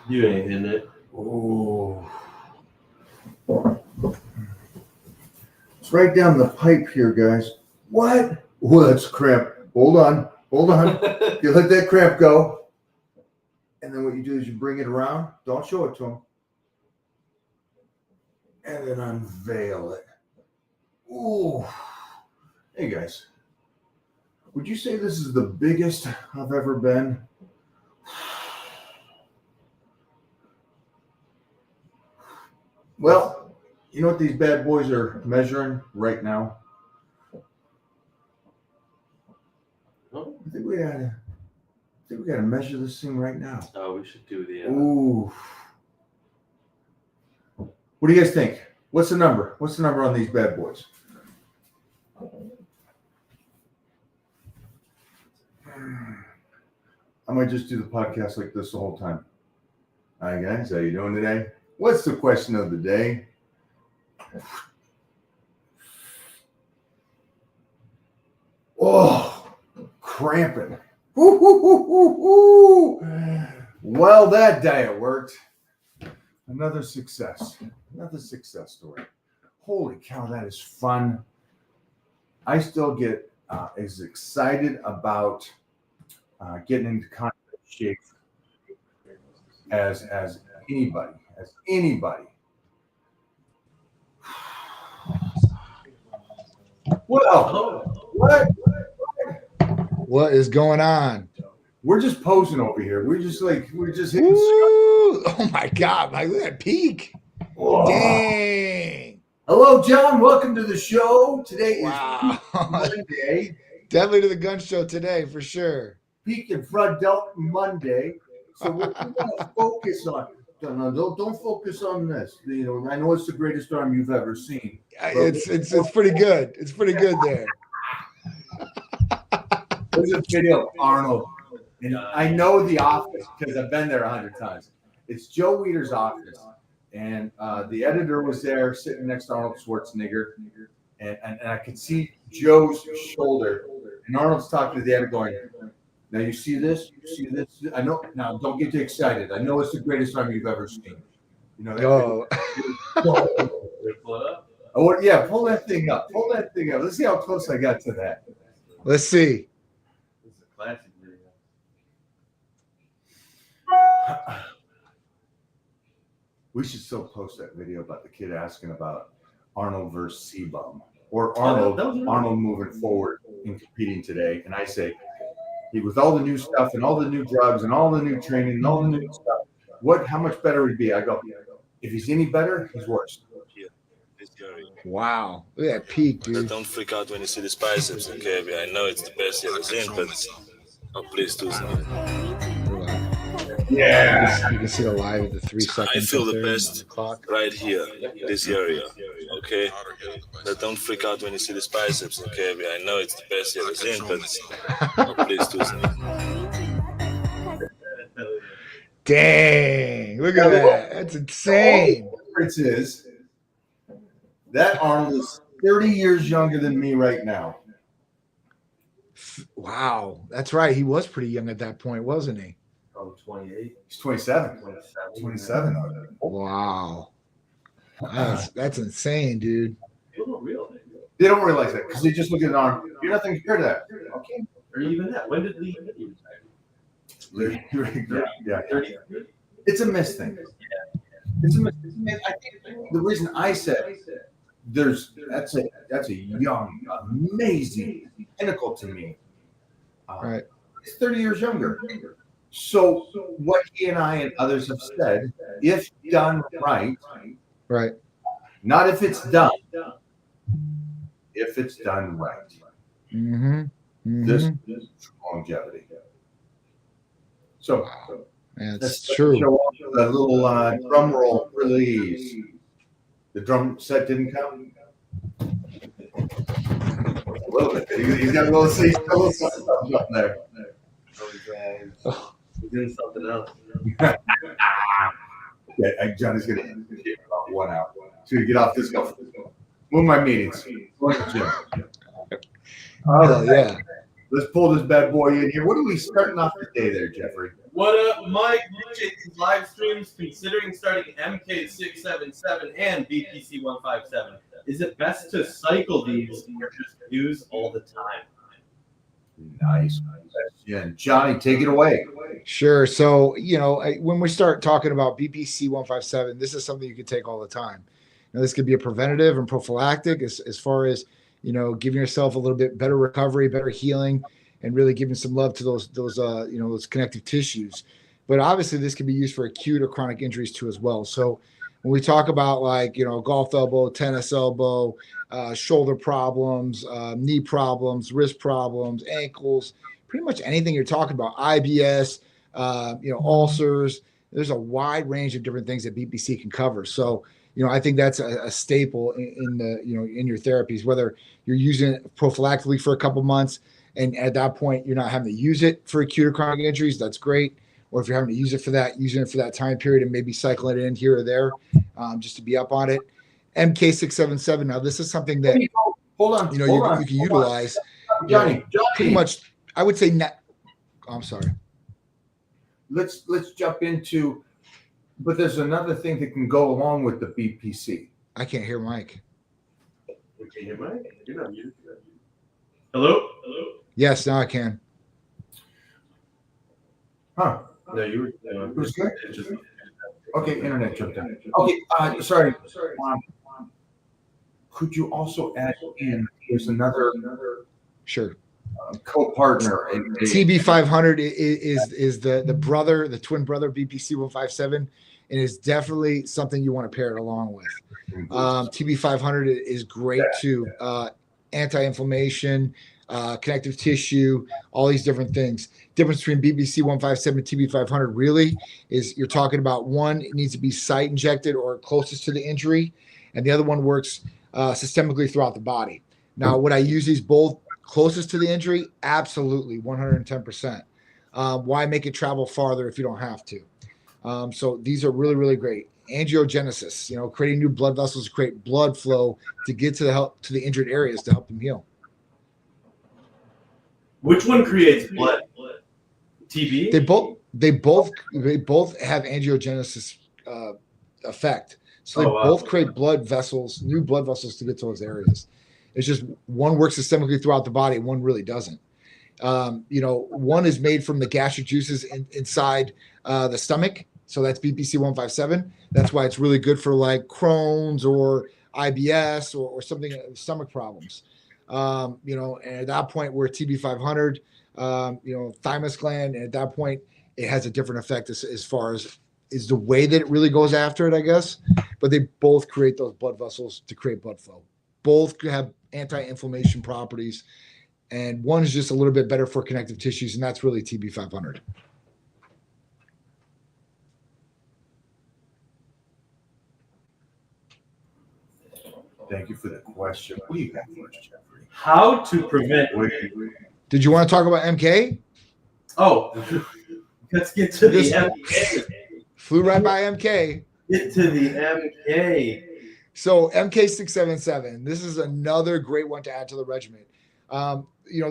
You ain't in it. Oh. It's right down the pipe here, guys. What? Oh, that's cramp. Hold on. Hold on. You let that cramp go. And then what you do is you bring it around. Don't show it to him. And then unveil it. Ooh. Hey, guys. Would you say this is the biggest I've ever been? Well, you know what these bad boys are measuring right now? Oh, I think we gotta measure this thing right now. oh, we should do the. Ooh. What do you guys think? What's the number? What's the number on these bad boys? I might just do the podcast like this the whole time. Hi guys, how you doing today? What's the question of the day? Oh, cramping. Well, that diet worked. Another success. Another success story. Holy cow, that is fun. I still get as excited about getting into contact shape as anybody. What? What is going on? We're just posing over here. We're just hitting. Ooh, oh my God! Look at that peak. Whoa. Dang. Hello, John. Welcome to the show. Today is Wow. Monday. Definitely to the gun show today for sure. Peak and Front Delta Monday. So what we want to focus on. Don't focus on this. You know, I know it's the greatest arm you've ever seen. It's pretty good. It's pretty good there. There's a video of Arnold, and I know the office because I've been there 100 times. It's Joe Weider's office, and the editor was there sitting next to Arnold Schwarzenegger, and I could see Joe's shoulder, and Arnold's talking to the editor going, "Now you see this? You see this? I know. Now don't get too excited. I know it's the greatest arm you've ever seen. You know." Oh yeah, pull that thing up. Pull that thing up. Let's see how close I got to that. Let's see. It's a classic video. We should still post that video about the kid asking about Arnold versus C-Bum or Arnold moving forward and competing today. And I say, with all the new stuff and all the new drugs and all the new training and all the new stuff, how much better would he be? I go, if he's any better, he's worse. Wow. Look at that peak, dude. Don't freak out when you see the biceps, okay? I know it's the best you've ever seen, but please do something. Yeah. You can see the live the 3 seconds. I feel the there best on the clock. right here, this area, okay? But don't freak out when you see the biceps, okay? I know it's the best you've ever seen, but please do something. Dang. Look at that. That's insane. The difference is that Arnold is 30 years younger than me right now. Wow. That's right. He was pretty young at that point, wasn't he? Oh, 28. He's 27. 27. Wow. That's insane, dude. People don't realize it. They don't realize that because they just look at an arm. You're nothing compared to that. Okay. Or even that. When did Lee retire? Yeah. 33. It's a miss thing. It's a miss. I think the reason I said that's a young, amazing pinnacle to me. Right. He's 30 years younger. So what he and I and others have said, if done right, not if it's done, if it's done right, this is longevity. So that's true. Show off the little drum roll, please. The drum set didn't come. A little bit. He's got a little something up there. He's doing something else. Yeah, Johnny's gonna get about 1 hour. So you get off this go. Move my meetings. Go to the gym. Oh yeah. Let's pull this bad boy in here. What are we starting off today there, Jeffrey? What up, Mike? Appreciate these live streams. Considering starting MK677 and BPC 157, is it best to cycle these or just use all the time? Nice. Yeah, Johnny, take it away. Sure. So, when we start talking about BPC 157, this is something you can take all the time. Now, this could be a preventative and prophylactic as far as, giving yourself a little bit better recovery, better healing, and really giving some love to those connective tissues. But obviously, this can be used for acute or chronic injuries too as well. So when we talk about golf elbow, tennis elbow, shoulder problems, knee problems, wrist problems, ankles, pretty much anything you're talking about, IBS, ulcers, there's a wide range of different things that BPC can cover. So, I think that's a staple in your therapies, whether you're using it prophylactically for a couple months, and at that point, you're not having to use it for acute or chronic injuries. That's great. Or if you're having to use it for that, using it for that time period and maybe cycling it in here or there, just to be up on it. MK677. Now, this is something that Hold on. You can utilize. Johnny. Pretty much, I would say. I'm sorry. Let's jump into. But there's another thing that can go along with the BPC. I can't hear Mike. Can you hear Mike? You're not muted. Hello? Yes, now I can. Huh? No, you were. It was good. Okay, internet jumped in. Okay, sorry. Could you also add in? There's another. Sure. Co-partner. TB500 is the twin brother BPC 157, and is definitely something you want to pair it along with. TB500 is great too. Anti-inflammation, connective tissue, all these different things. Difference between BPC 157 and TB500 really is you're talking about one, it needs to be site injected or closest to the injury, and the other one works systemically throughout the body. Now, would I use these both closest to the injury? Absolutely, 110%. Why make it travel farther if you don't have to? So these are really, really great. Angiogenesis, creating new blood vessels, create blood flow to get to the injured areas to help them heal. Which one creates blood? TB? They both have angiogenesis effect. So they both create blood vessels, new blood vessels to get to those areas. It's just one works systemically throughout the body, one really doesn't. One is made from the gastric juices inside the stomach. So that's BPC 157. That's why it's really good for like Crohn's or IBS or something, stomach problems. And at that point we're TB 500, thymus gland. And at that point it has a different effect as far as is the way that it really goes after it, I guess. But they both create those blood vessels to create blood flow. Both have anti-inflammation properties, and one is just a little bit better for connective tissues, and that's really TB 500. Thank you for the question. What do you got for us, Jeffrey? How to prevent? Did you want to talk about MK? Oh, let's get to the MK. Flew right by MK. Get to the MK. So MK677, this is another great one to add to the regimen.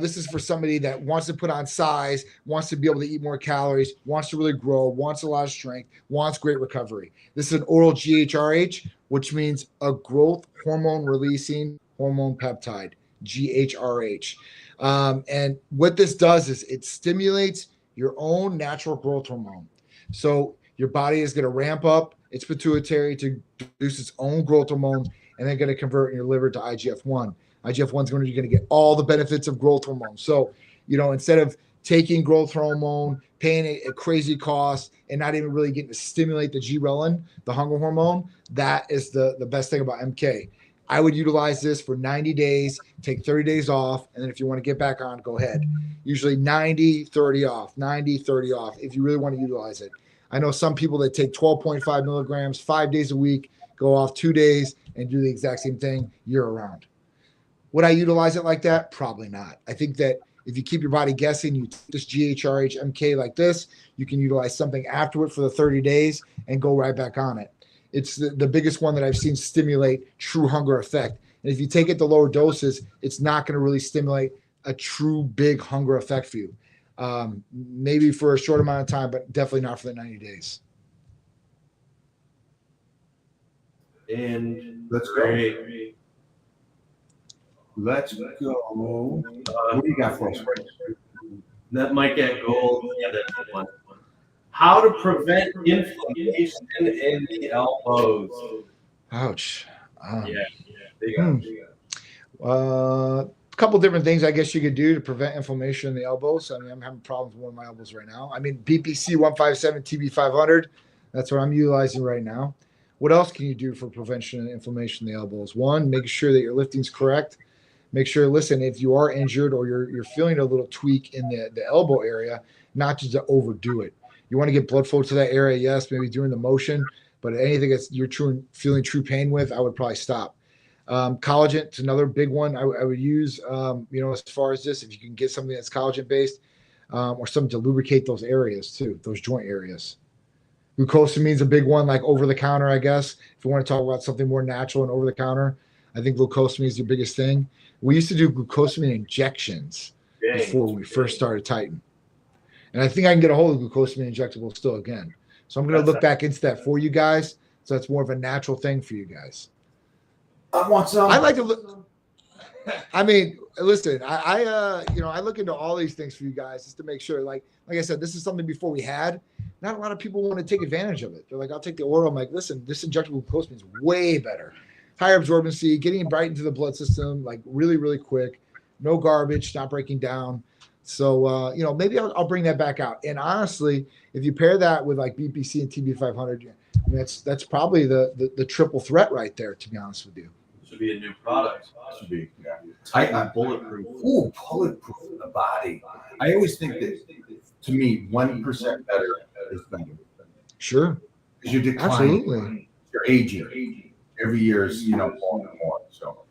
This is for somebody that wants to put on size, wants to be able to eat more calories, wants to really grow, wants a lot of strength, wants great recovery. This is an oral GHRH, which means a growth hormone releasing hormone peptide, GHRH. And what this does is it stimulates your own natural growth hormone. So your body is going to ramp up its pituitary to produce its own growth hormone, and then going to convert in your liver to IGF-1. IGF-1 is going to get all the benefits of growth hormone. So, instead of taking growth hormone, paying a crazy cost, and not even really getting to stimulate the ghrelin, the hunger hormone, that is the best thing about MK. I would utilize this for 90 days, take 30 days off, and then if you want to get back on, go ahead. Usually 90, 30 off, 90, 30 off, if you really want to utilize it. I know some people that take 12.5 milligrams 5 days a week, go off 2 days, and do the exact same thing year round. Would I utilize it like that? Probably not. I think that if you keep your body guessing, you take this GHRH MK like this, you can utilize something afterward for the 30 days and go right back on it. It's the biggest one that I've seen stimulate true hunger effect. And if you take it to lower doses, it's not going to really stimulate a true big hunger effect for you. Maybe for a short amount of time, but definitely not for the 90 days. And Let's great. go. Let's go. What do you got for us? That might get gold. Yeah, that's the one. How to prevent inflammation in the elbows. Ouch. Yeah, big ouch. A couple different things I guess you could do to prevent inflammation in the elbows. I mean, I'm having problems with one of my elbows right now. I mean, BPC 157, TB 500. That's what I'm utilizing right now. What else can you do for prevention of inflammation in the elbows? One, make sure that your lifting's correct. Make sure, listen, if you are injured or you're feeling a little tweak in the elbow area, not just to overdo it. You want to get blood flow to that area, yes, maybe during the motion, but anything that's you're feeling true pain with, I would probably stop. Collagen is another big one I would use, as far as this, if you can get something that's collagen based or something to lubricate those areas too, those joint areas. Glucosamine is a big one, like over the counter, I guess. If you want to talk about something more natural and over the counter, I think glucosamine is the biggest thing. We used to do glucosamine injections before we first started Titan. And I think I can get a hold of glucosamine injectable still again. So I'm going to look back into that for you guys. So that's more of a natural thing for you guys. I want some. I like to look. I mean, listen, I look into all these things for you guys just to make sure, like I said, this is something before we had. Not a lot of people want to take advantage of it. They're like, I'll take the oral. I'm like, listen, this injectable glucosamine is way better. Higher absorbency, getting right into the blood system, like really, really quick. No garbage, not breaking down. So, maybe I'll bring that back out. And honestly, if you pair that with like BPC and TB 500, I mean, that's probably the triple threat right there, to be honest with you. Should be a new product. Should be, yeah. Titan bulletproof. Ooh, bulletproof in the body. I always think that, to me, 1% better is better. Sure. Because you're declining. Absolutely. You're aging. Every year is, more and more. So,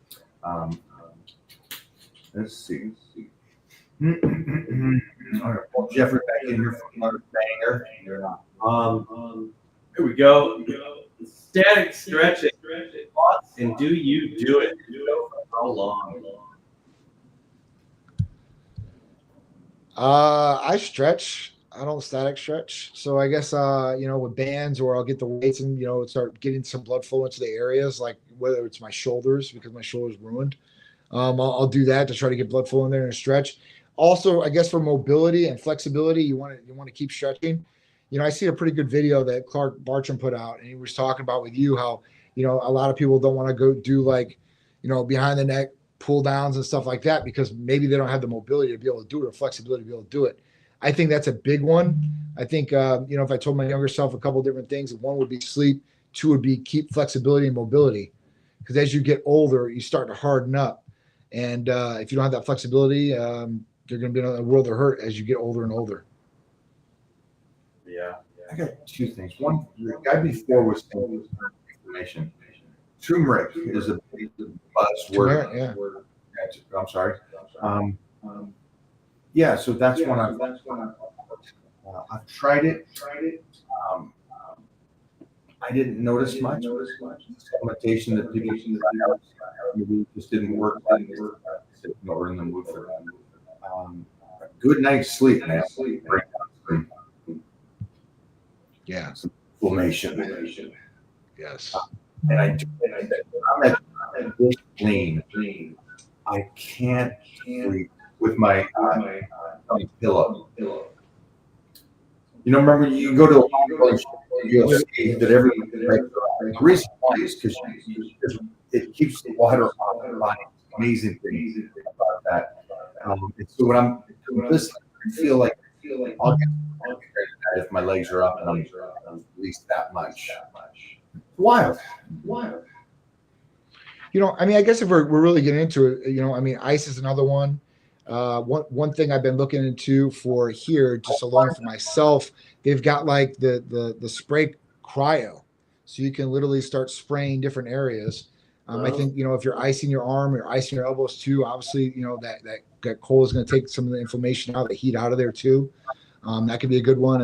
let's see. All right, well, Jeffrey back in here for another banger. Here we go. Static stretching. And do you do it? For how long? I stretch. I don't static stretch. So I guess with bands, or I'll get the weights and start getting some blood flow into the areas, like whether it's my shoulders because my shoulder's ruined. I'll do that to try to get blood flow in there and stretch. Also, I guess for mobility and flexibility, you want to keep stretching. I see a pretty good video that Clark Bartram put out, and he was talking about with you how a lot of people don't want to go do like behind the neck pull downs and stuff like that because maybe they don't have the mobility to be able to do it or flexibility to be able to do it. I think that's a big one. I think if I told my younger self a couple of different things, one would be sleep, two would be keep flexibility and mobility, because as you get older, you start to harden up, and if you don't have that flexibility, you're going to be in a world of hurt as you get older and older. Yeah. I got two things. One, the guy before was saying information. Turmeric is a big buzzword. Yeah. I'm sorry. Yeah, so that's one I've tried it. I didn't notice much. Supplementation that people tried out maybe just didn't work. Or in the mood for that. A good night's sleep, man. Yeah. Inflammation. Yes. And I'm at this clean. I can't sleep with my pillow. Remember you go to a hospital and you'll see that everyone breaks the reason why is because it keeps the water off the body. It's amazing thing about that. And so when I'm listening, I feel like I'll get if my legs are up and I'm at least that much. Wild. I guess if we're really getting into it, ice is another one. One thing I've been looking into for here, just alone for myself, they've got like the spray cryo, so you can literally start spraying different areas. I think if you're icing your arm or icing your elbows too, obviously that cold is going to take some of the inflammation out, the heat out of there too. That could be a good one.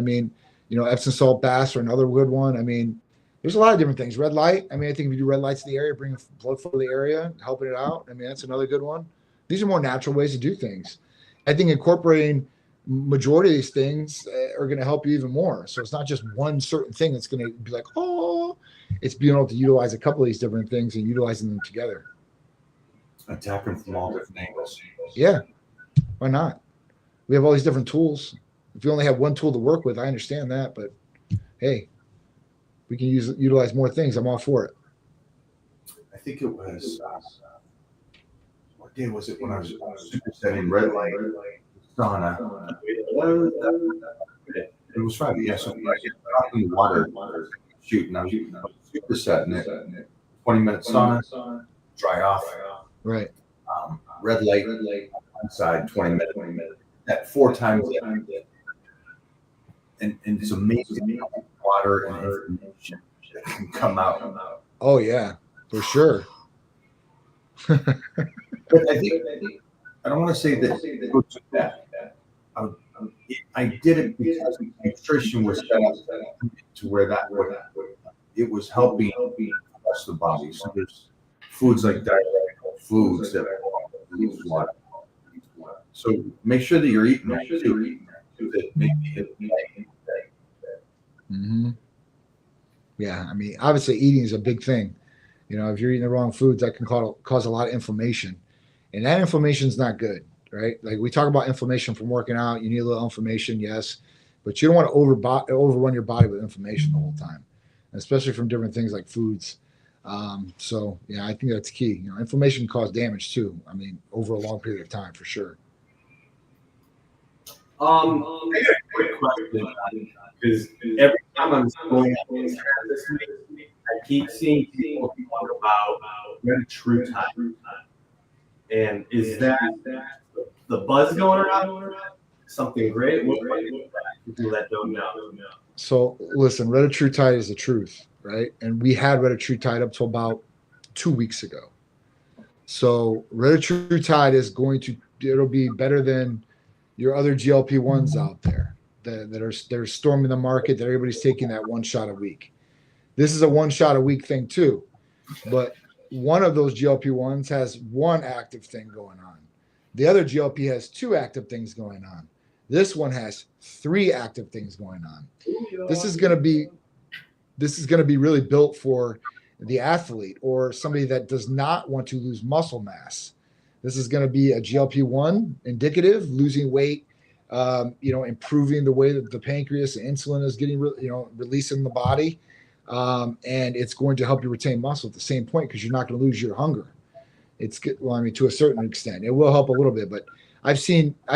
Epsom salt baths are another good one. There's a lot of different things. Red light. I think if you do red lights in the area, bring blood flow to the area, helping it out. That's another good one. These are more natural ways to do things. I think incorporating majority of these things are going to help you even more. So it's not just one certain thing that's going to be like, oh, it's being able to utilize a couple of these different things and utilizing them together. Attack them from all different angles. Yeah, why not? We have all these different tools. If you only have one tool to work with, I understand that, but hey, we can utilize more things. I'm all for it. I think it was what day was it when I was supersetting red light sauna? It was Friday. Yeah, so I get out in the water shooting. I was supersetting it. 20-minute sauna, dry off. Right. Red light inside 20 minutes. That 4 times. And it's amazing how water and information that can come out. Oh yeah, for sure. But I think I don't want to say that I did it because nutrition was set up to where that it was helping us the body. So there's foods like dietary foods that lose water. So make sure that you're eating right too. That maybe Mm-hmm. Yeah, I mean, obviously eating is a big thing. If you're eating the wrong foods, that can cause a lot of inflammation, and that inflammation is not good, right? Like we talk about inflammation from working out, you need a little inflammation, yes, but you don't want to overrun your body with inflammation the whole time, especially from different things like foods. So yeah, I think that's key. Inflammation can cause damage too. I mean, over a long period of time, for sure. I got a quick question because every time I'm going on this week, I keep seeing people talk about Retatrutide. And is that the buzz going around? Something great? What people that don't know? So listen, Retatrutide is the truth, right? And we had Retatrutide up to about 2 weeks ago. So Retatrutide is it'll be better than your other GLP-1s out there that are storming the market, that everybody's taking that one shot a week. This is a one shot a week thing too, but one of those GLP-1s has one active thing going on. The other GLP has 2 active things going on. This one has 3 active things going on. This is going to be really built for the athlete or somebody that does not want to lose muscle mass. This is going to be a GLP-1 indicative, losing weight, improving the way that the pancreas and insulin is getting, released in the body. And it's going to help you retain muscle at the same point because you're not going to lose your hunger. It's good. Well, I mean, to a certain extent, it will help a little bit, but I've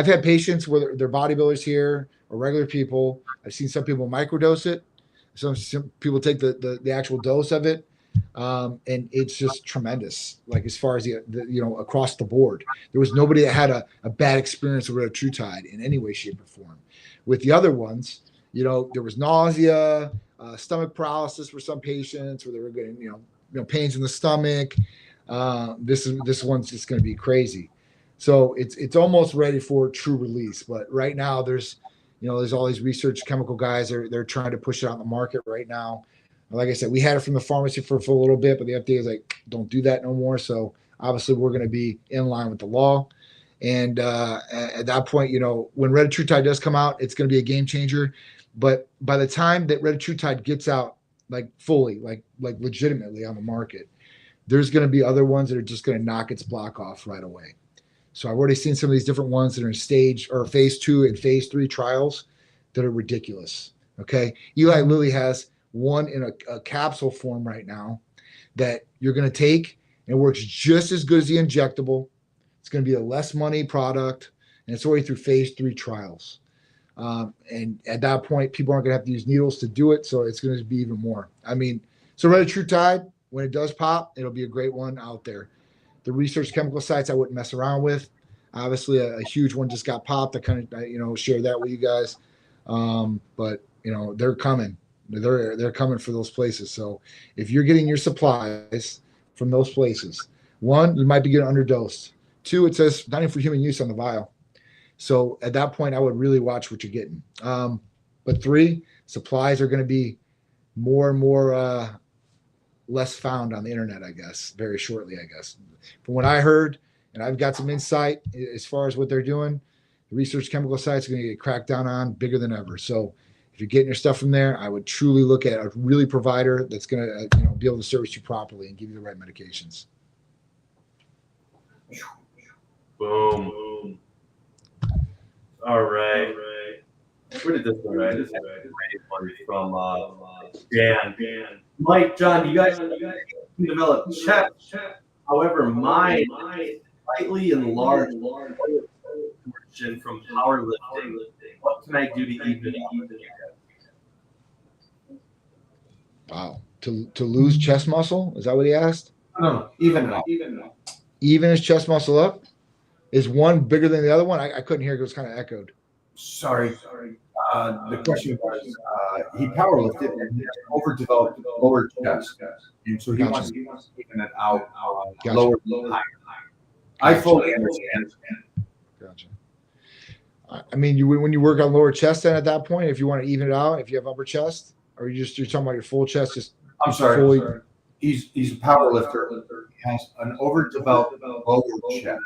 had patients where they're bodybuilders here or regular people. I've seen some people microdose it. Some people take the actual dose of it. And it's just tremendous. Like as far as the across the board, there was nobody that had a bad experience with Retatrutide in any way, shape, or form. With the other ones, there was nausea, stomach paralysis for some patients where they were getting, pains in the stomach. This one's just going to be crazy. So it's almost ready for true release. But right now there's all these research chemical guys they're trying to push it out in the market right now. Like I said, we had it from the pharmacy for a little bit, but the FDA is like, don't do that no more. So obviously we're going to be in line with the law. And at that point, when Retatrutide does come out, it's going to be a game changer. But by the time that Retatrutide gets out, like fully, like legitimately on the market, there's going to be other ones that are just going to knock its block off right away. So I've already seen some of these different ones that are in phase 2 and phase 3 trials that are ridiculous. Okay. Eli Lilly has one in a capsule form right now that you're going to take and it works just as good as the injectable. It's going to be a less money product and it's already through phase 3 trials. And at that point, people aren't going to have to use needles to do it. So it's going to be even more. I mean, so Retatrutide, when it does pop, it'll be a great one out there. The research chemical sites I wouldn't mess around with. Obviously, a huge one just got popped. I kind of, shared that with you guys. But they're coming. They're coming for those places. So if you're getting your supplies from those places, 1, you might be getting underdosed. 2, it says not even for human use on the vial. So at that point, I would really watch what you're getting. But 3, supplies are going to be more and more less found on the internet, I guess, very shortly, I guess. From what I heard, and I've got some insight as far as what they're doing. The research chemical sites are going to get cracked down on bigger than ever. So if you're getting your stuff from there, I would truly look at a really provider that's going to be able to service you properly and give you the right medications. Boom. All right. Where did this one right? This one from Dan. Mike, John, you guys can develop chest. However, mine is slightly enlarged portion from powerlifting. What can I do to even it Wow. out? To lose chest muscle? Is that what he asked? No, even now. Even his chest muscle up? Is one bigger than the other one? I couldn't hear it. It was kind of echoed. Sorry. The question was, he powerlifted and he has overdeveloped lower chest. And so he wants to even it out lower, higher. I fully understand. Gotcha. I mean, when you work on lower chest, then at that point, if you want to even it out, if you have upper chest, or you're talking about your full chest, just I'm sorry. He's a power lifter. He has an overdeveloped lower chest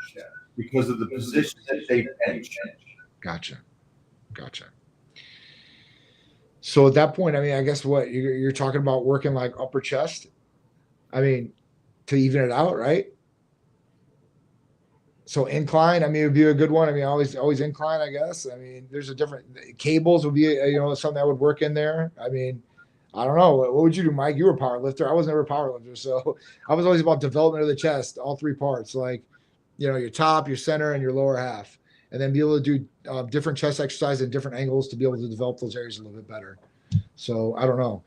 because of the position that they bench. Gotcha. So at that point, I mean, I guess what you're talking about working like upper chest. I mean, to even it out, right? So incline, I mean, it would be a good one. I mean, always incline, I guess. I mean, there's a different cables would be, something that would work in there. I mean, I don't know. What would you do, Mike? You were a power lifter. I was never a power lifter. So I was always about development of the chest, all three parts, like, your top, your center, and your lower half. And then be able to do different chest exercises at different angles to be able to develop those areas a little bit better. So I don't know.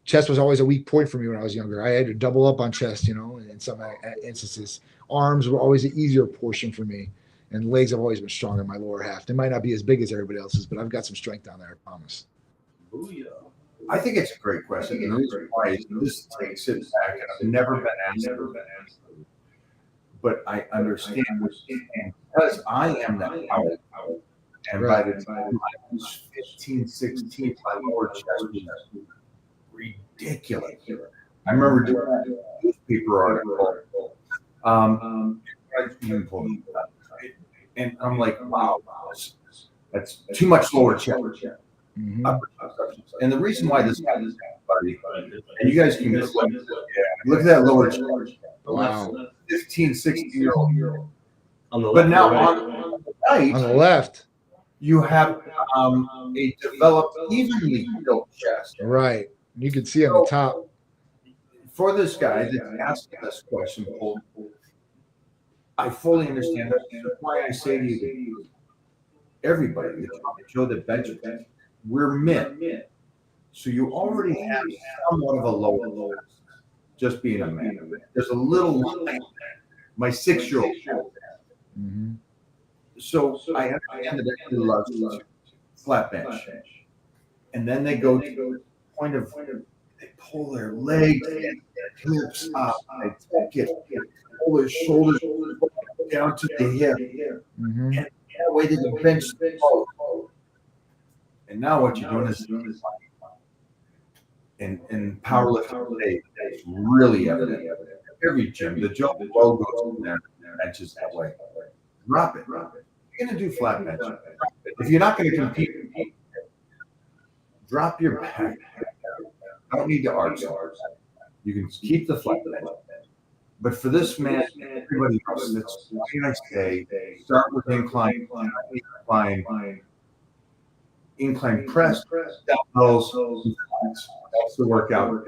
Chest was always a weak point for me when I was younger. I had to double up on chest, in some instances. Arms were always an easier portion for me. And legs have always been strong in my lower half. They might not be as big as everybody else's, but I've got some strength down there, I promise. Booyah. I think it's a great question. And the reason why is this takes it back, and I've never been asked. But I understand because I am that power. And by the time I was 15, 16, my lower chest was ridiculous. I remember doing a newspaper article. And I'm like, wow, that's too much lower chest. Mm-hmm. And the reason why this happens, buddy, and you guys can look at that lower chest. Wow. 15, 16-year-old. On the But left, now right? on the right, On the left. you have a developed, evenly built chest. Right. You can see on the top. For this guy that's asking this question, Paul, I fully understand that. That's why I say to you, everybody, the Joe that benches, we're men. So you already have somewhat of a lower, just being a man. There's a little line. My 6-year-old. Mm-hmm. So I understand that everybody loves flat bench. And then they go to the point of they pull their legs and their hips up. They tuck it, pull their shoulders down to the hip. Mm-hmm. And that way they can bench both. And now what you're doing is in powerlifting today, it's really evident. Every gym, the Joe goes in there and benches that way. Drop it. You're going to do flat bench. If you're not going to compete, drop your back. I don't need to arch. You can keep the flat bench. But for this man, everybody else, that's why I say start with incline press, dumbbells, that's the workout.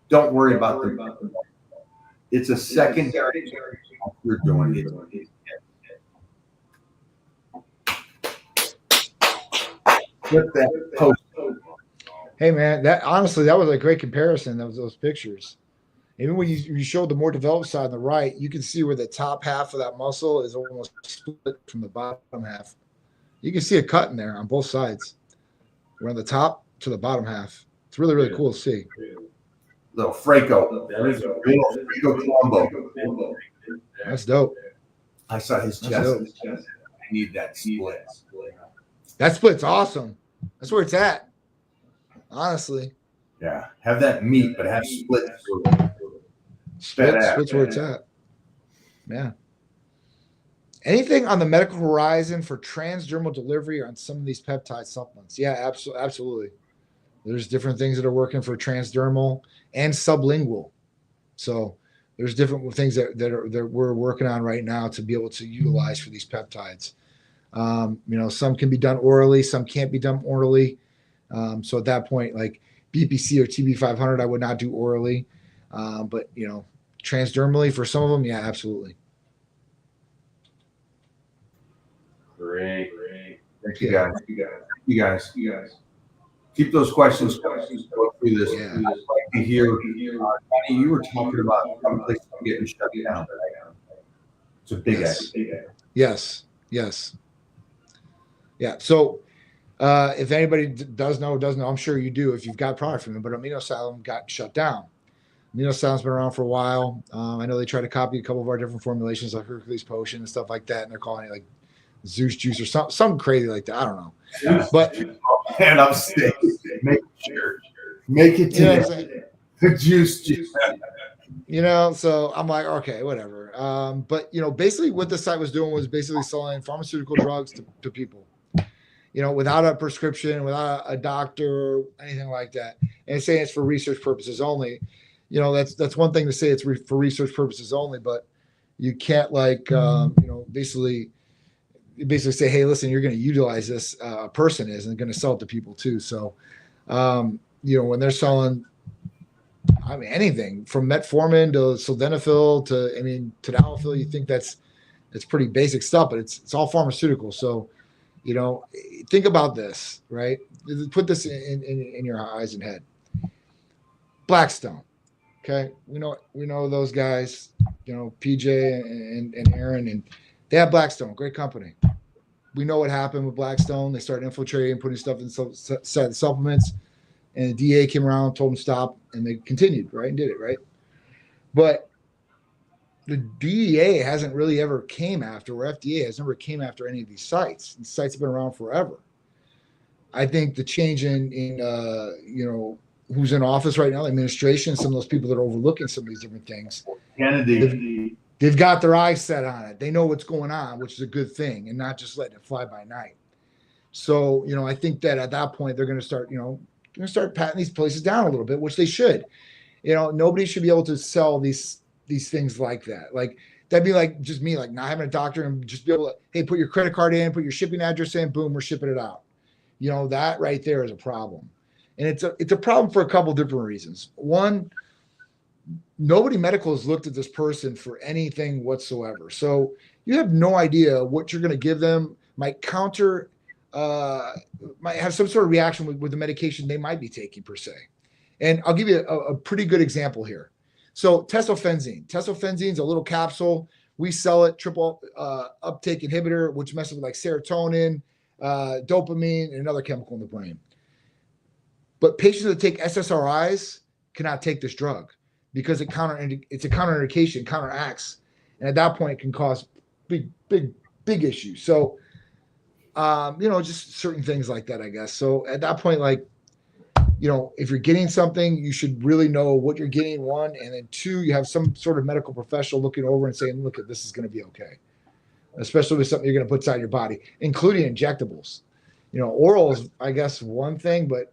Don't worry about them. It's a secondary. You're doing it. Flip that post. Hey man, that was a great comparison. Those pictures. Even when you showed the more developed side on the right, you can see where the top half of that muscle is almost split from the bottom half. You can see a cut in there on both sides, from the top to the bottom half. It's really, really cool to see. Little Franco. That is a real Franco Colombo. That's dope. I saw his chest. I need that split. That split's awesome. That's where it's at. Honestly. Yeah. Have that meat, but have split. Split's where it's at. Yeah. Anything on the medical horizon for transdermal delivery on some of these peptide supplements? Yeah, absolutely. There's different things that are working for transdermal and sublingual. So there's different things that we're working on right now to be able to utilize for these peptides. Some can be done orally, some can't be done orally. So at that point, like BPC or TB500, I would not do orally. But transdermally for some of them, yeah, absolutely. Great. Thank you guys. You guys. Keep those questions coming. Go through this. Yeah. I'd like to hear, Johnny, you were talking about some places getting shut down. It's a big ass. Yes. Yeah. So if anybody doesn't know, I'm sure you do if you've got product from them, but Aminosilum got shut down. Aminosilum's been around for a while. I know they try to copy a couple of our different formulations like Hercules Potion and stuff like that, and they're calling it like Zeus Juice or something crazy like that. I don't know. But and I'm staying. Make it to the juice. So I'm like, okay, whatever. But basically what the site was doing was basically selling pharmaceutical drugs to people, without a prescription, without a doctor, anything like that. And saying it's for research purposes only. That's one thing to say it's for research purposes only, but you can't basically say, hey, listen, you're going to utilize this. A person is and going to sell it to people too. So, when they're selling, anything from metformin to sildenafil to tadalafil, you think that's pretty basic stuff, but it's all pharmaceutical. So, think about this, right? Put this in your eyes and head. Blackstone. Okay. We know those guys, PJ and Aaron, and they have Blackstone, great company. We know what happened with Blackstone. They started infiltrating, putting stuff in supplements, and the DA came around, told them stop, and they continued, right, and did it, right? But the DEA hasn't really ever came after, or FDA has never came after any of these sites. These sites have been around forever. I think the change in who's in office right now, the administration, some of those people that are overlooking some of these different things, Kennedy. They've got their eyes set on it. They know what's going on, which is a good thing, and not just letting it fly by night. So, I think that at that point they're going to start patting these places down a little bit, which they should. Nobody should be able to sell these things like that. Like that'd be like just me, like not having a doctor and just be able to, hey, put your credit card in, put your shipping address in, boom, we're shipping it out. That right there is a problem. And it's a problem for a couple different reasons. One, nobody medical has looked at this person for anything whatsoever. So you have no idea what you're going to give them. Might have some sort of reaction with the medication they might be taking per se. And I'll give you a pretty good example here. So tesofensine. Tesofensine is a little capsule. We sell it, triple uptake inhibitor, which messes with like serotonin, dopamine, and another chemical in the brain. But patients that take SSRIs cannot take this drug because it's a counterindication, counteracts, and at that point it can cause big issues. So, just certain things like that, I guess. So at that point, if you're getting something, you should really know what you're getting, one, and then two, you have some sort of medical professional looking over and saying, look, this is going to be okay, especially with something you're going to put inside your body, including injectables. Oral is, I guess, one thing, but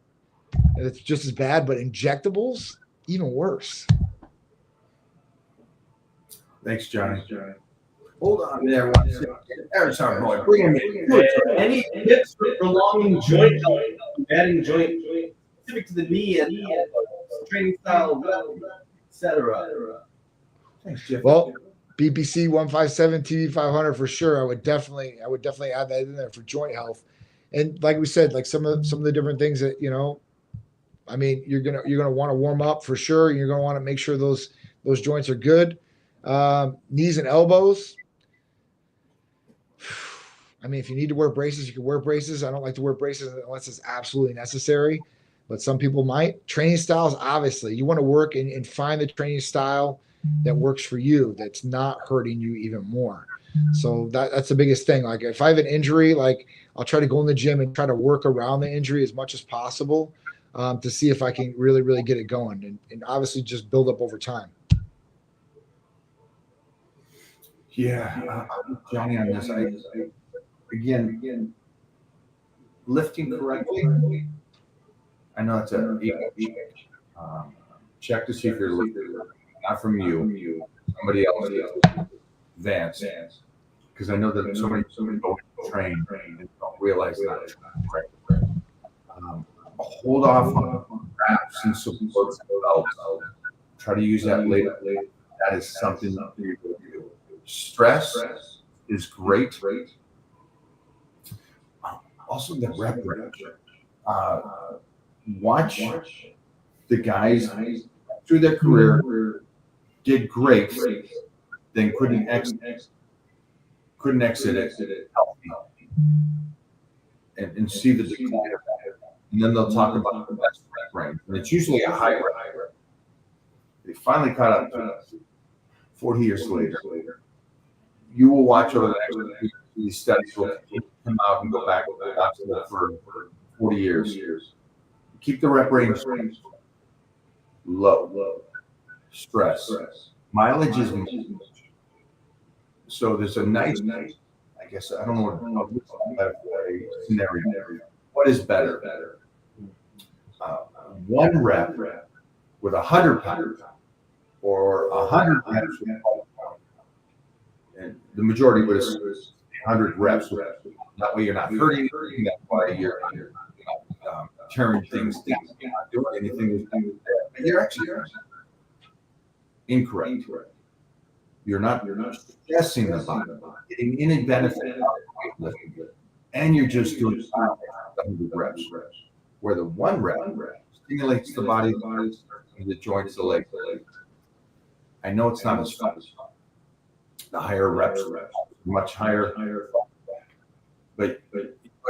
it's just as bad, but injectables, even worse. Thanks, Johnny. Hold on there. There's our boy. Bring him in. Any tips for prolonging joint health, adding joint specific to the knee and training style, etc. Thanks, Jeff. Well, BPC 157, TV 500 for sure. I would definitely add that in there for joint health. And like we said, like some of the different things that you're gonna want to warm up for sure. You're gonna want to make sure those joints are good. Knees and elbows. If you need to wear braces, you can wear braces. I don't like to wear braces unless it's absolutely necessary, but some people might. Training styles, obviously, you want to work and find the training style that works for you, that's not hurting you even more. So that's the biggest thing. Like if I have an injury, like I'll try to go in the gym and try to work around the injury as much as possible to see if I can really, really get it going, and obviously just build up over time. Yeah, I'm with Johnny on this. Again, lifting correctly. I know it's a ego check. Check to see if you're lifting, not from you, somebody else that's advanced. Because I know that so many go train and don't realize that. Right. Hold off on wraps and supports and belts. Try to use that later. That is something you do. Stress is great. Also, the rep range. Watch the guys through their career did great, then couldn't exit it healthy, and see the decline of that. And then they'll talk about the best rep range, and it's usually a high rep. They finally caught up to 40 years later. You will watch over the next these studies will come out and go back for 40 years. Keep the rep range low. Stress. Mileage is so there's a nice, I guess, I don't know what scenario. What is better? One rep with 100 pounds or 100 reps with 100 pounds. And the majority was 100 reps. That way you're not hurting anything. That's why you're not tearing things down. You're not doing anything. But you're actually incorrect. You're not stressing the body, getting any benefit out of weightlifting, and you're just doing 100 reps. Where the one rep stimulates the body, the joints, the legs. I know it's not as fun. The higher reps, much higher, but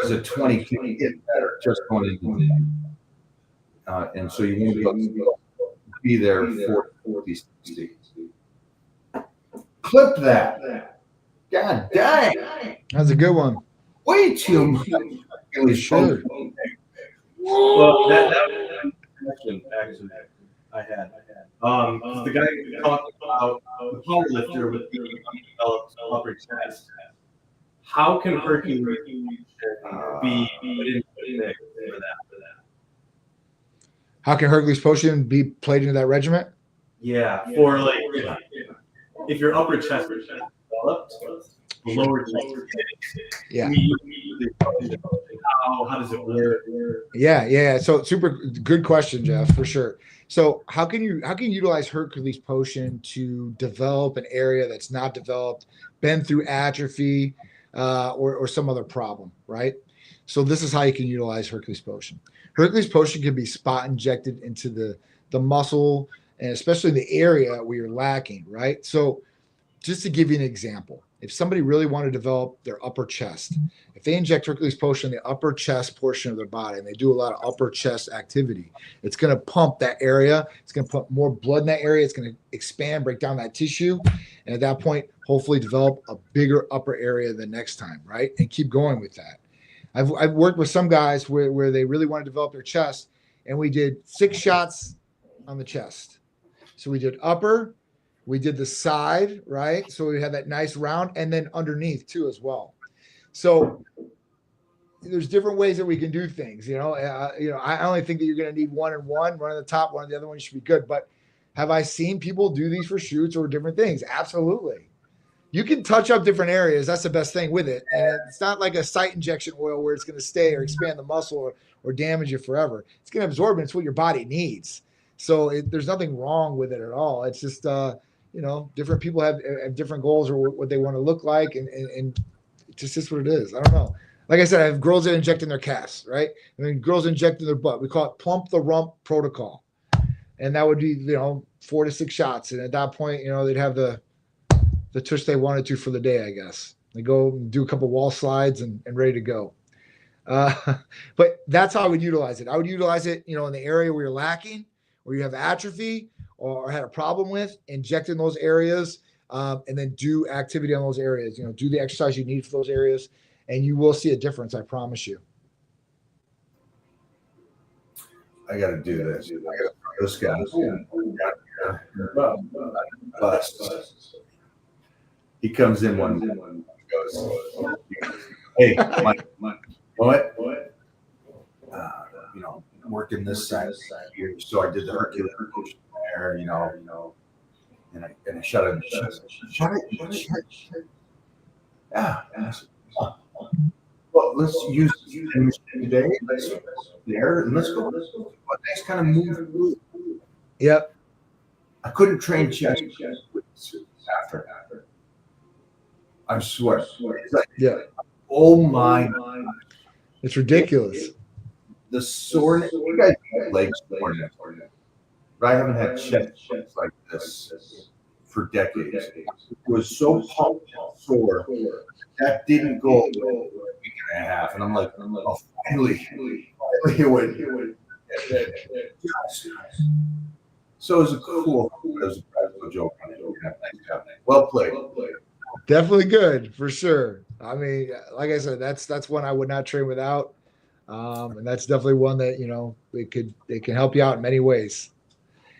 as a 20 can get better just going in. And so you want to be there for these 60. Clip that. God dang. That's a good one. Way too much. Sure. Well, that was a question actually I had. The guy talked about the powerlifter with the undeveloped upper chest. How can Hercules be put in the mix for that? How can Hercules Potion be played into that regiment? Yeah, for like if your upper chest is developed, the lower chest. Yeah. How does it work? Yeah. So super good question, Jeff, for sure. So how can you utilize Hercules Potion to develop an area that's not developed, been through atrophy, or some other problem, right? So this is how you can utilize Hercules Potion. Hercules Potion can be spot injected into the muscle, and especially the area where you're lacking, right? So just to give you an example, if somebody really wanted to develop their upper chest, if they inject Hercules Potion in the upper chest portion of their body and they do a lot of upper chest activity, it's going to pump that area. It's going to put more blood in that area. It's going to expand, break down that tissue. And at that point, hopefully develop a bigger upper area the next time, right? And keep going with that. I've worked with some guys where they really want to develop their chest, and we did 6 shots on the chest. So we did upper, we did the side, right? So we had that nice round, and then underneath too as well. So there's different ways that we can do things. I only think that you're going to need one on the top, one on the other one should be good. But have I seen people do these for shoots or different things? Absolutely. You can touch up different areas. That's the best thing with it. And it's not like a site injection oil where it's going to stay or expand the muscle or damage it forever. It's going to absorb it. It's what your body needs. So there's nothing wrong with it at all. It's just, different people have different goals or what they want to look like. And it's just what it is. I don't know. Like I said, I have girls that inject in their calves, right? And then girls inject in their butt. We call it plump the rump protocol. And that would be, 4 to 6 shots. And at that point, they'd have the tush they wanted to for the day, I guess. They go and do a couple wall slides and ready to go. But that's how I would utilize it. I would utilize it, in the area where you're lacking, where you have atrophy or had a problem with, inject in those areas, and then do activity on those areas. Do the exercise you need for those areas, and you will see a difference. I promise you. I got to do this. I got to this guy. Bust. He comes in one day and goes, "Hey, Mike, what? Working this side here, so I did the Hercules there, and I shut it. Shut it. Yeah. I said, "Huh. Well, let's use today. Let's there and let's go. Let's kind of move through." Yep. I couldn't train chest after. I swear. It's like, Yeah. oh my God. It's ridiculous. The soreness. You guys have leg soreness, but I haven't had chest like this for decades. It was so pumped sore that didn't go away for a week and a half, and I'm like, oh, finally it went. So it was a cool. It was a practical joke. Well played. Definitely good for sure. I mean, like I said, that's one I would not train without, and that's definitely one that it can help you out in many ways.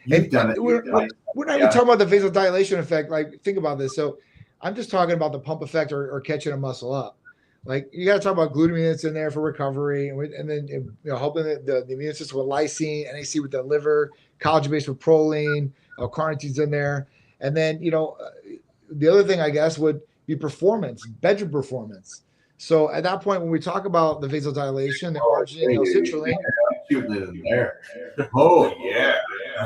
You've done it. We're not even talking about the vasodilation effect. Like, think about this. So, I'm just talking about the pump effect or catching a muscle up. Like, you got to talk about glutamine that's in there for recovery, and then helping the immune system with lysine, NAC with the liver, collagen base with proline, carnitine's in there, and then the other thing I guess would be performance, bedroom performance. So at that point, when we talk about the vasodilation, the arginine, L-citrulline, shooting it in there. Oh yeah.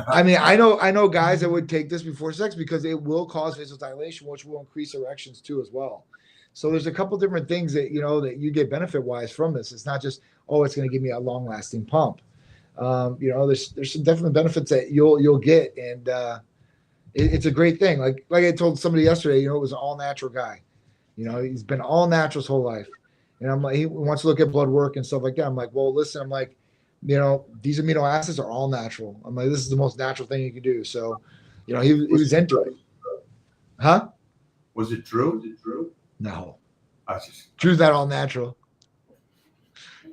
I mean, I know guys that would take this before sex because it will cause vasodilation, which will increase erections too as well. So there's a couple different things that that you get benefit wise from this. It's not just it's going to give me a long lasting pump. There's some definite benefits that you'll get, and it's a great thing. Like I told somebody yesterday, it was an all natural guy. He's been all natural his whole life, and I'm like, he wants to look at blood work and stuff like that. I'm like, well, listen, I'm like, these amino acids are all natural. I'm like, this is the most natural thing you can do. So, he was into it. Huh? Was it Drew? No. Just Drew's not all natural.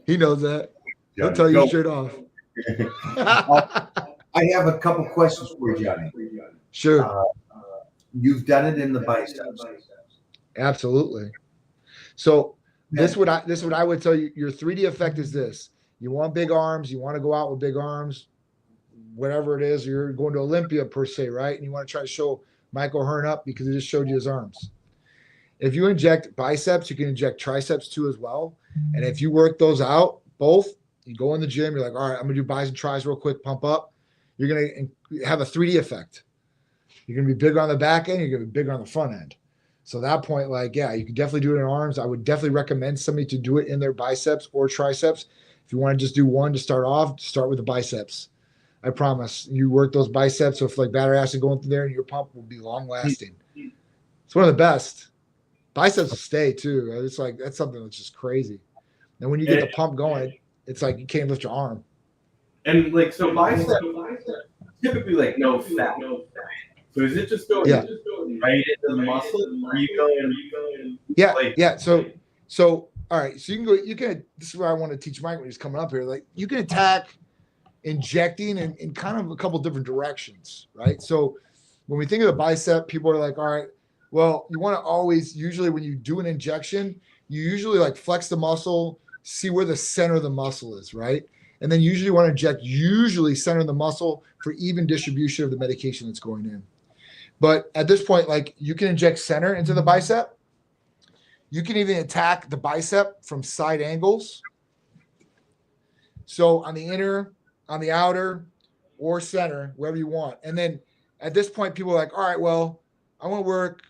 He knows that. He'll tell you straight off. I have a couple questions for you, Johnny. Sure. You've done it in the biceps. Absolutely. So this what I would tell you. Your 3D effect is this. You want big arms. You want to go out with big arms, whatever it is. You're going to Olympia per se, right? And you want to try to show Michael Hearn up because he just showed you his arms. If you inject biceps, you can inject triceps too as well. And if you work those out, both, you go in the gym, you're like, all right, I'm going to do biceps and tris real quick, pump up. You're going to have a 3D effect. You're going to be bigger on the back end. You're going to be bigger on the front end. So at that point, you can definitely do it in arms. I would definitely recommend somebody to do it in their biceps or triceps. If you want to just do one to start off, start with the biceps. I promise. You work those biceps, so if battery acid going through there, and your pump will be long lasting. It's one of the best. Biceps will stay too. It's like that's something that's just crazy. And when you get the pump going, it's like you can't lift your arm. And so biceps typically no fat. So is it just going right into the muscle? Or are you going? Yeah. So all right. So you can go. You can. This is where I want to teach Mike when he's coming up here. Like you can attack injecting in kind of a couple different directions, right? So when we think of the bicep, people are like, all right. Well, you want to always, usually when you do an injection, you usually flex the muscle, see where the center of the muscle is, right? And then usually want to inject, center the muscle for even distribution of the medication that's going in. But at this point, you can inject center into the bicep. You can even attack the bicep from side angles. So on the inner, on the outer, or center, wherever you want. And then at this point, people are like, all right, well, I want to work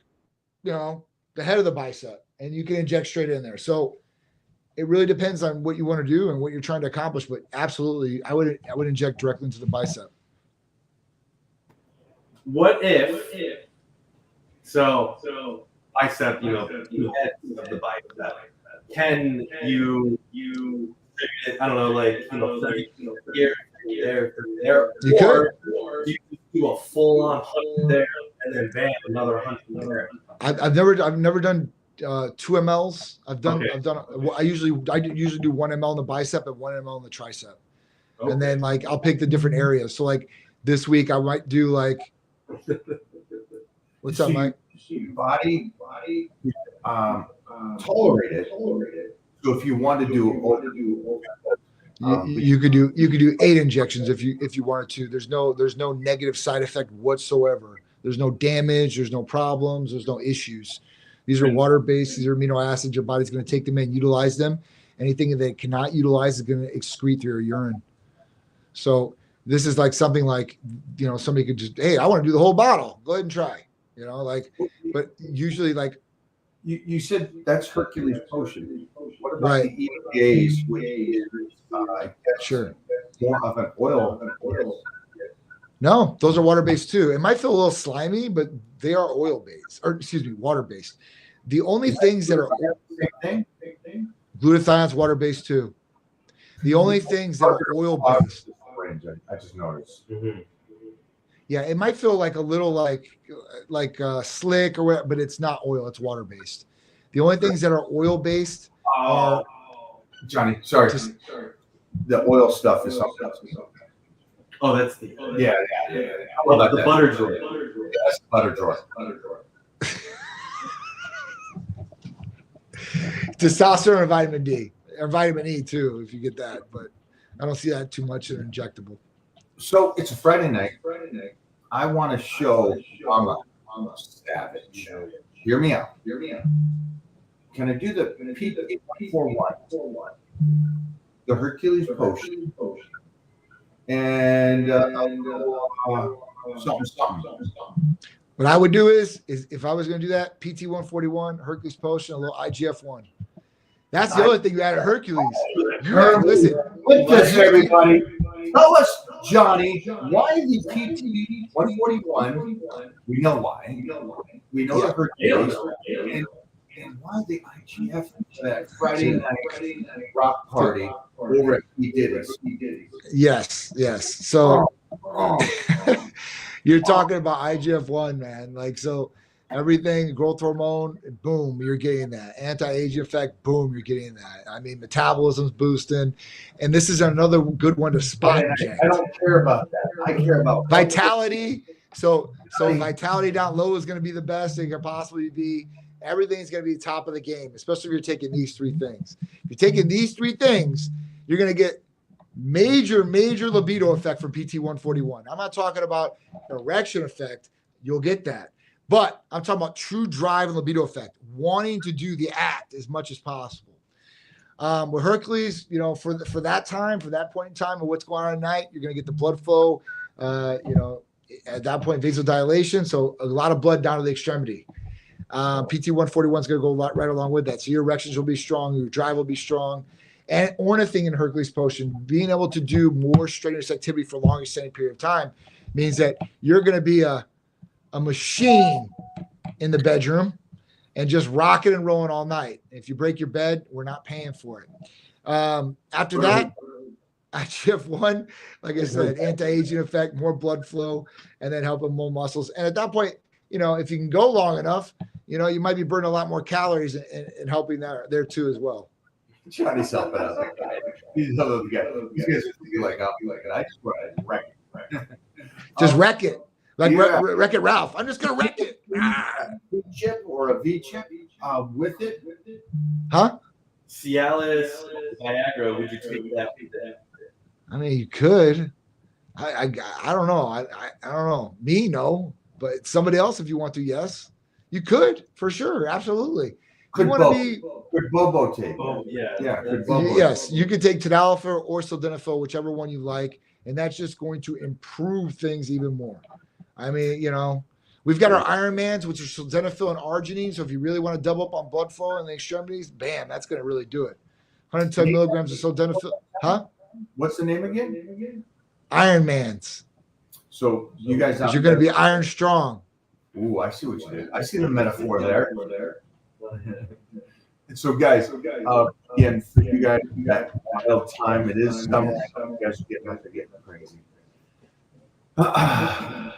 the head of the bicep, and you can inject straight in there. So it really depends on what you want to do and what you're trying to accomplish. But absolutely, I would inject directly into the bicep. What if? So bicep, the head of the bicep. Can you? I don't know, here, there. You could. Or you do a full on hunt there and then bam, another hunt there. I've never done 2 mLs. I usually do 1 ml in the bicep and 1 ml in the tricep. Okay. And then I'll pick the different areas. So this week I might do what's up, Mike? your body tolerate it. So if you want to do you could do 8 injections if you wanted to. There's no negative side effect whatsoever. There's no damage. There's no problems. There's no issues. These are water-based. These are amino acids. Your body's going to take them in, utilize them. Anything that it cannot utilize is going to excrete through your urine. So this is like something like, somebody could just, hey, I want to do the whole bottle. Go ahead and try. But usually like you said that's Hercules potion. What about right. the EPAs, which is sure more of an oil? No, those are water-based too. It might feel a little slimy, but they are oil-based, or excuse me, water-based. The only things that are glutathion's water-based too. The only things that are oil-based. I just noticed. Mm-hmm. Yeah, it might feel like a little like slick or whatever, but it's not oil. It's water-based. The only things that are oil-based are Johnny. Sorry, the oil stuff is something else. Oh, that's the yeah. Well, the butter drawer. That's butter drawer. Testosterone and vitamin D, or vitamin E too, if you get that. But I don't see that too much in an injectable. So it's a Friday night. I want to show I'm a savage. Hear me out. Can I do the P841, the Hercules potion, and something? What I would do is if I was going to do that, PT141, Hercules potion, a little IGF-1. That's the other thing you added Hercules. Listen, everybody. Tell us, Johnny, why the PT141? We know why. We know the Hercules. And why the IGF for that Friday night rock party over at P. Diddy's? Yes. So you're talking about IGF-1, man. Like, so everything, growth hormone, boom, you're getting that. Anti-aging effect, boom, you're getting that. I mean, metabolism's boosting. And this is another good one to spot inject. I don't care about that. I care about vitality. So vitality down low is going to be the best it can possibly be. Everything's going to be top of the game, especially if you're taking these 3 things. If you're taking these 3 things, you're going to get major libido effect from PT141. I'm not talking about erection effect. You'll get that. But I'm talking about true drive and libido effect, wanting to do the act as much as possible. With Hercules, for that time, for that point in time of what's going on at night, you're going to get the blood flow, at that point, vasodilation. So a lot of blood down to the extremity. PT141 is going to go right along with that. So your erections will be strong, your drive will be strong. And ornithine in Hercules potion, being able to do more strenuous activity for a long extended period of time means that you're going to be a machine in the bedroom and just rocking and rolling all night. If you break your bed, we're not paying for it. After that, IGF-1, like I said, anti-aging effect, more blood flow, and then helping more muscles. And at that point, if you can go long enough, you might be burning a lot more calories and helping there too as well. Johnny's helping out. He's another guy. These guys are like, I'll be like, I just want to wreck it. Just wreck it. Like wreck it, Ralph. I'm just gonna wreck it. V chip or a V chip with it. Huh? Cialis, Viagra. Would you take that? I mean, you could. I don't know. I don't know. Me, no. But somebody else, if you want to, yes, you could for sure. Absolutely. Could Bobo take? Yes, you could take tadalafil or sildenafil, whichever one you like, and that's just going to improve things even more. I mean, we've got our Ironmans, which are sildenafil and arginine. So if you really want to double up on blood flow in the extremities, bam, that's going to really do it. 110 milligrams of sildenafil. Huh? What's the name again? Ironmans. So you guys, you're going to be iron strong. Ooh, I see what you did. I see the metaphor there. So guys, again, for you guys, that wild time, it is summer. You guys are getting crazy. I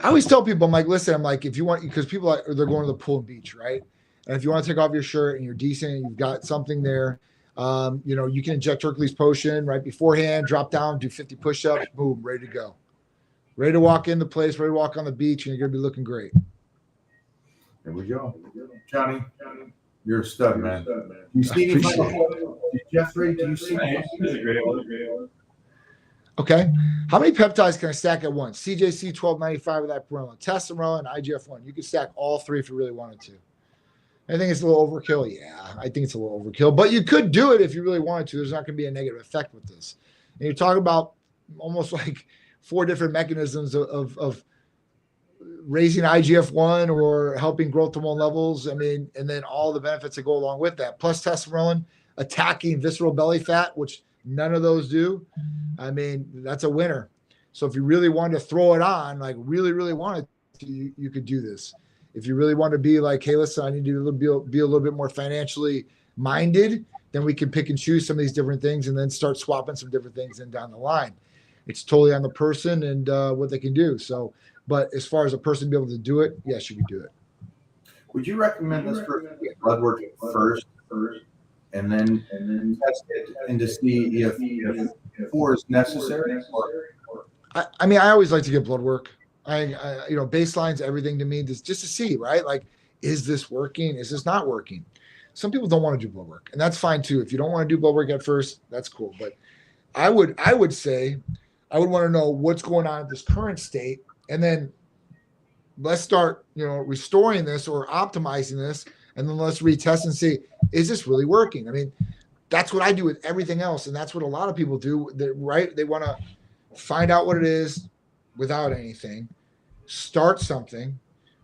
always tell people, I'm like, listen, I'm like, if you want, because people they're going to the pool and beach, right? And if you want to take off your shirt and you're decent and you've got something there, you can inject Hercules potion right beforehand, drop down, do 50 push-ups, boom, ready to go. Ready to walk in the place, ready to walk on the beach, and you're going to be looking great. There we go. Johnny, you're a stud, man. You see any Appreciate final Jeffrey, do you see Hey, this is a great one. Okay. How many peptides can I stack at once? CJC 1295 with that parental, testosterone, and IGF-1. You can stack all three if you really wanted to. I think it's a little overkill. Yeah, I think it's a little overkill, but you could do it if you really wanted to. There's not going to be a negative effect with this. And you're talking about almost like 4 different mechanisms of raising IGF-1 or helping growth hormone levels. I mean, and then all the benefits that go along with that, plus testosterone attacking visceral belly fat, which none of those do. I mean, that's a winner. So if you really wanted to throw it on, like really, really wanted to, you could do this. If you really want to be like, hey, listen, I need to be a little bit more financially minded, then we can pick and choose some of these different things and then start swapping some different things in down the line. It's totally on the person and what they can do. So, but as far as a person be able to do it, yes, you can do it. Would you recommend this for blood work first and then test it and to see if 4 is necessary? I mean, I always like to get blood work. I baseline's everything to me, just to see, right? Like, is this working? Is this not working? Some people don't want to do blood work, and that's fine too. If you don't want to do blood work at first, that's cool. But I would say I would want to know what's going on at this current state, and then let's start, restoring this or optimizing this, and then let's retest and see, is this really working? I mean, that's what I do with everything else, and that's what a lot of people do. Right? They want to find out what it is without anything, start something,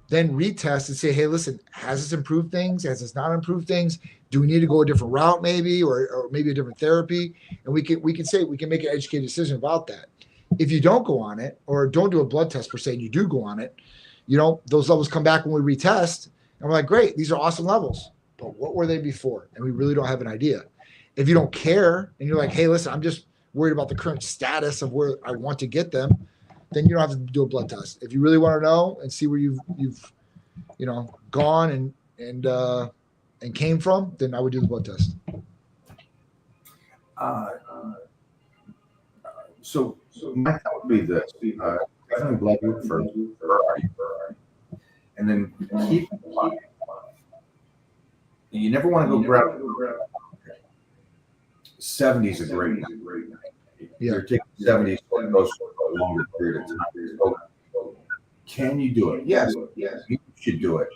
then retest and say, hey, listen, has this improved things? Has this not improved things? Do we need to go a different route maybe, or maybe a different therapy? And we can make an educated decision about that. If you don't go on it or don't do a blood test per se, and you do go on it, those levels come back when we retest and we're like, great, these are awesome levels, but what were they before? And we really don't have an idea. If you don't care and you're like, hey, listen, I'm just worried about the current status of where I want to get them, then you don't have to do a blood test. If you really want to know and see where you've gone and came from, then I would do the blood test. So my thought would be this: definitely blood work first, and then keep in mind, you never want to go grab 70 is a great number. You're taking 70s for a longer period of time. So can you do it? Yes, you should do it.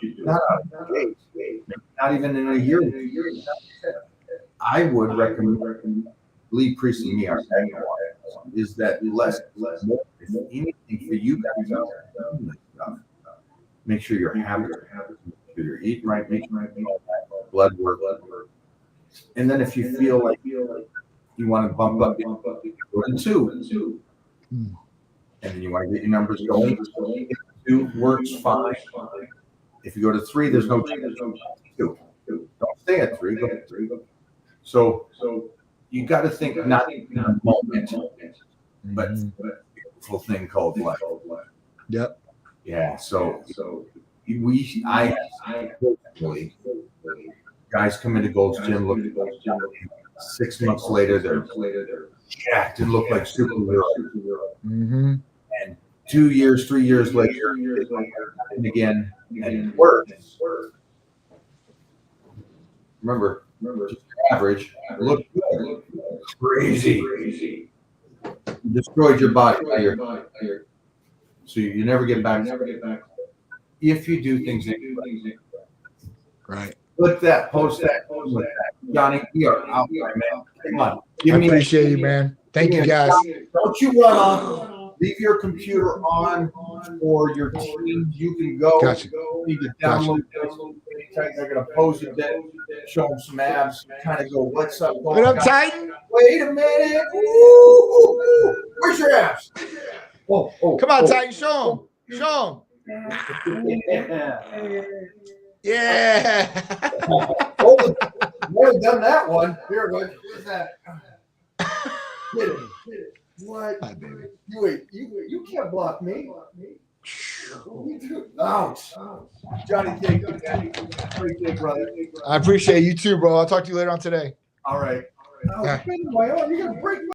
Not even in a year. I would recommend Lee Priest and me, our second one, is that less more. If anything for you guys out there, make sure you're happy. Make sure you're eating right, making right, blood work. And then if you feel like you want to bump up, go to 2. And then you want to get your numbers going. 2 works fine. If you go to 3, there's no change. 2. Don't stay at 3. Go to 3. So you got to think not in a moment, but a beautiful thing called life. Yep. Yeah. So I personally, guys come into Gold's Gym, look at Gold's Gym. 6 months later, they're jacked and look like superheroes. Mm-hmm. And 2 years, 3 years later, and again, and it works. Remember, just average, look good, crazy. You destroyed your body. So you never get back. If you do things Right. Put that, post that, Johnny, we are out there, man. Come on. I appreciate you, man. Thank you, guys. Don't you run off. Leave your computer on for your team. You can go. Gotcha. You need to download this. They're going to pose you dead, show them some abs, kind of go, what's up? What up, Titan? Wait a minute. Ooh. Where's your abs? Oh. Come on, Titan. Show them. Yeah. More done that one. Here, what is that? Get it. What? Hi, baby. You can't block me. Ouch. Johnny, thank you. Appreciate, brother. I appreciate you too, bro. I'll talk to you later on today. All right. Yeah. You're going to break my